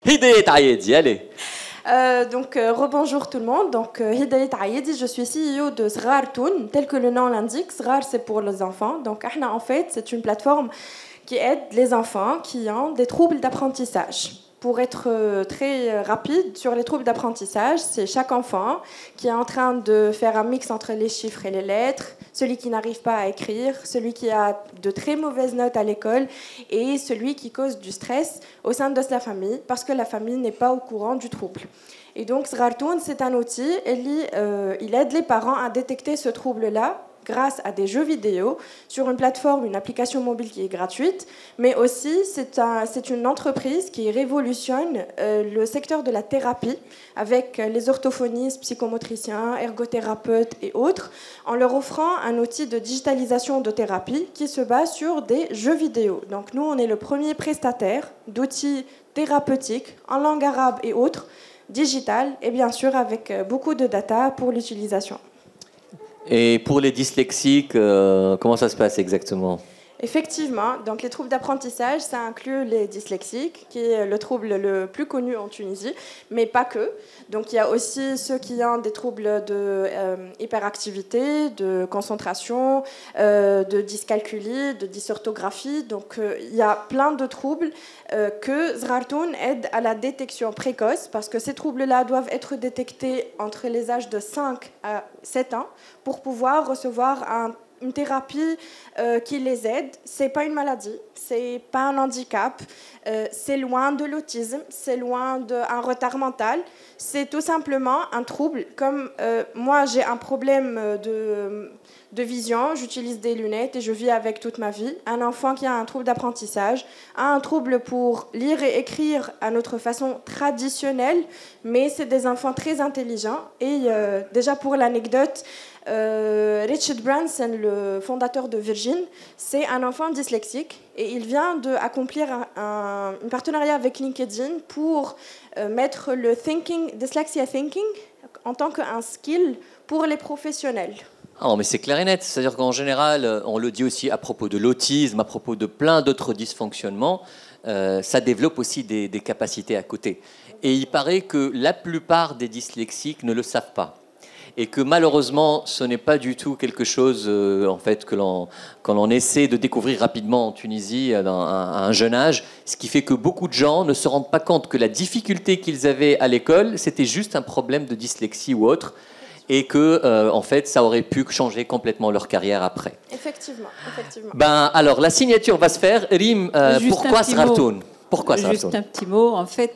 Hidayet Ayedi, allez. Rebonjour tout le monde. Hidayet Ayedi, je suis CEO de Srartoun, tel que le nom l'indique. Srar, c'est pour les enfants. Donc, en fait, c'est une plateforme qui aide les enfants qui ont des troubles d'apprentissage. Pour être très rapide sur les troubles d'apprentissage, c'est chaque enfant qui est en train de faire un mix entre les chiffres et les lettres, celui qui n'arrive pas à écrire, celui qui a de très mauvaises notes à l'école et celui qui cause du stress au sein de sa famille parce que la famille n'est pas au courant du trouble. Et donc, Srartoun, c'est un outil, il aide les parents à détecter ce trouble-là grâce à des jeux vidéo sur une plateforme, une application mobile qui est gratuite, mais aussi c'est une entreprise qui révolutionne le secteur de la thérapie avec les orthophonistes, psychomotriciens, ergothérapeutes et autres, en leur offrant un outil de digitalisation de thérapie qui se base sur des jeux vidéo. Donc nous, on est le premier prestataire d'outils thérapeutiques en langue arabe et autres, digital, et bien sûr avec beaucoup de data pour l'utilisation. Et pour les dyslexiques, comment ça se passe exactement ? Effectivement, donc les troubles d'apprentissage, ça inclut les dyslexiques, qui est le trouble le plus connu en Tunisie, mais pas que. Donc il y a aussi ceux qui ont des troubles de hyperactivité, de concentration, de dyscalculie, de dysorthographie. Donc il y a plein de troubles que Srartoun aide à la détection précoce, parce que ces troubles-là doivent être détectés entre les âges de 5 à 7 ans pour pouvoir recevoir une thérapie qui les aide. C'est pas une maladie, c'est pas un handicap, c'est loin de l'autisme, c'est loin d'un retard mental, c'est tout simplement un trouble. Comme moi j'ai un problème de vision, j'utilise des lunettes et je vis avec toute ma vie. Un enfant qui a un trouble d'apprentissage a un trouble pour lire et écrire à notre façon traditionnelle, mais c'est des enfants très intelligents. Et déjà pour l'anecdote, Richard Branson, le fondateur de Virgin, c'est un enfant dyslexique et il vient d'accomplir un partenariat avec LinkedIn pour mettre le dyslexia thinking en tant qu'un skill pour les professionnels. Ah, mais c'est clair et net. C'est-à-dire qu'en général, on le dit aussi à propos de l'autisme, à propos de plein d'autres dysfonctionnements, ça développe aussi des capacités à côté. Et il paraît que la plupart des dyslexiques ne le savent pas. Et que malheureusement, ce n'est pas du tout quelque chose en fait, que l'on essaie de découvrir rapidement en Tunisie à un jeune âge, ce qui fait que beaucoup de gens ne se rendent pas compte que la difficulté qu'ils avaient à l'école, c'était juste un problème de dyslexie ou autre, et que en fait, ça aurait pu changer complètement leur carrière après. Effectivement. Alors, la signature va se faire. Rim, pourquoi Srartoun ? Juste un petit mot, en fait.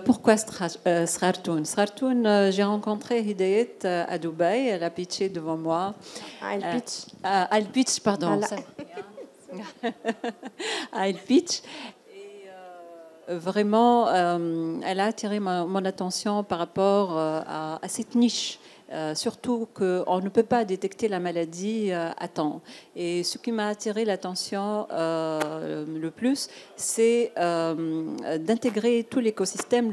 Pourquoi Srartoun ? Srartoun, j'ai rencontré Hidayet à Dubaï, elle a pitché devant moi. Elle pitch, pardon. Elle pitch. Et vraiment, elle a attiré mon attention par rapport à cette niche. Surtout qu'on ne peut pas détecter la maladie à temps. Et ce qui m'a attiré l'attention le plus, c'est d'intégrer tout l'écosystème,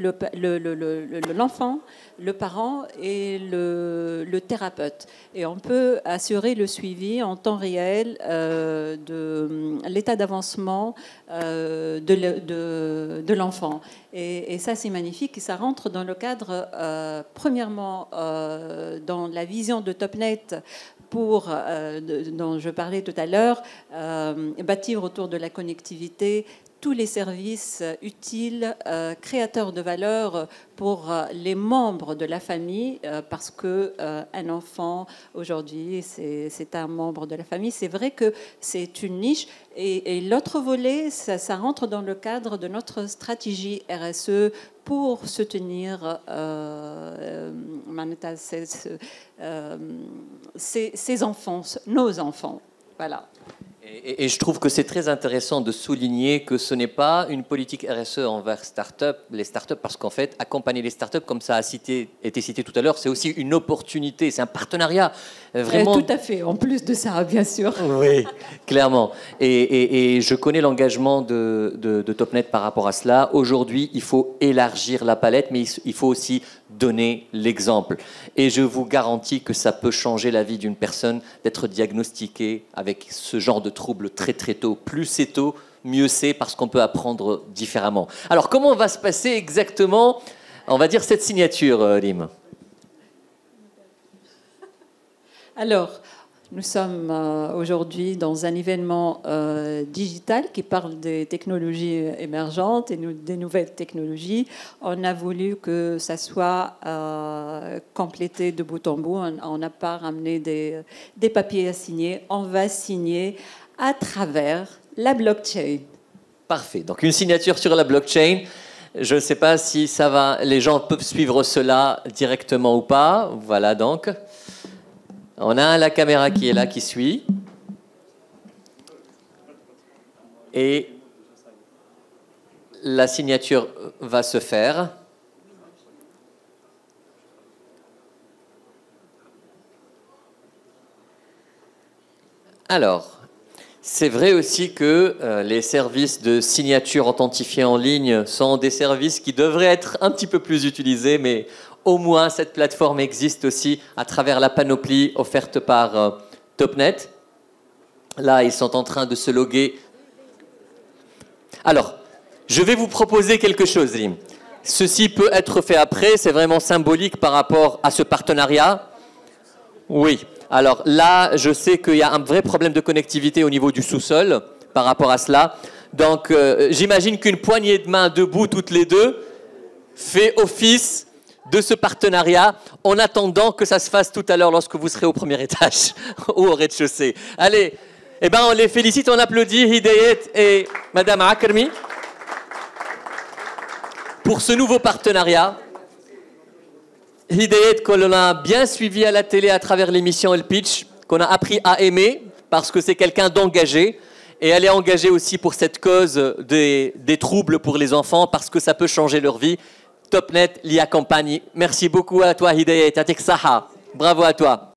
l'enfant, le parent et le thérapeute. Et on peut assurer le suivi en temps réel de l'état d'avancement de l'enfant. Et ça, c'est magnifique. Et ça rentre dans le cadre, premièrement, dans la vision de TopNet dont je parlais tout à l'heure, bâtir autour de la connectivité tous les services utiles, créateurs de valeur pour les membres de la famille, parce que un enfant aujourd'hui, c'est un membre de la famille. C'est vrai que c'est une niche. Et l'autre volet, ça rentre dans le cadre de notre stratégie RSE pour soutenir ces enfants, nos enfants. Voilà. Et je trouve que c'est très intéressant de souligner que ce n'est pas une politique RSE envers les startups, parce qu'en fait, accompagner les startups, comme ça a été cité tout à l'heure, c'est aussi une opportunité, c'est un partenariat. Vraiment... Tout à fait, en plus de ça, bien sûr. Oui, clairement. Et je connais l'engagement de TopNet par rapport à cela. Aujourd'hui, il faut élargir la palette, mais il faut aussi donner l'exemple. Et je vous garantis que ça peut changer la vie d'une personne d'être diagnostiquée avec ce genre de troubles très très tôt. Plus c'est tôt, mieux c'est parce qu'on peut apprendre différemment. Alors, comment va se passer exactement, on va dire, cette signature, Rim? Alors, nous sommes aujourd'hui dans un événement digital qui parle des technologies émergentes et des nouvelles technologies. On a voulu que ça soit complété de bout en bout. On n'a pas ramené des papiers à signer. On va signer à travers la blockchain. Parfait. Donc, une signature sur la blockchain. Je ne sais pas si ça va, les gens peuvent suivre cela directement ou pas. Voilà donc. On a la caméra qui est là, qui suit. Et la signature va se faire. Alors, c'est vrai aussi que les services de signature authentifiée en ligne sont des services qui devraient être un petit peu plus utilisés, mais au moins cette plateforme existe aussi à travers la panoplie offerte par Topnet. Là, ils sont en train de se loguer. Alors, je vais vous proposer quelque chose, Rim. Ceci peut être fait après, c'est vraiment symbolique par rapport à ce partenariat. Oui. Alors là, je sais qu'il y a un vrai problème de connectivité au niveau du sous-sol par rapport à cela. Donc, j'imagine qu'une poignée de main debout, toutes les deux, fait office de ce partenariat en attendant que ça se fasse tout à l'heure lorsque vous serez au premier étage ou au rez-de-chaussée. Allez, eh ben, on les félicite, on applaudit Hidayet et Madame Akrmi pour ce nouveau partenariat. Hidayet, qu'on a bien suivi à la télé à travers l'émission El Pitch, qu'on a appris à aimer parce que c'est quelqu'un d'engagé. Et elle est engagée aussi pour cette cause des troubles pour les enfants parce que ça peut changer leur vie. Topnet l'y accompagne. Merci beaucoup à toi, Hidayet. Atek Saha. Bravo à toi.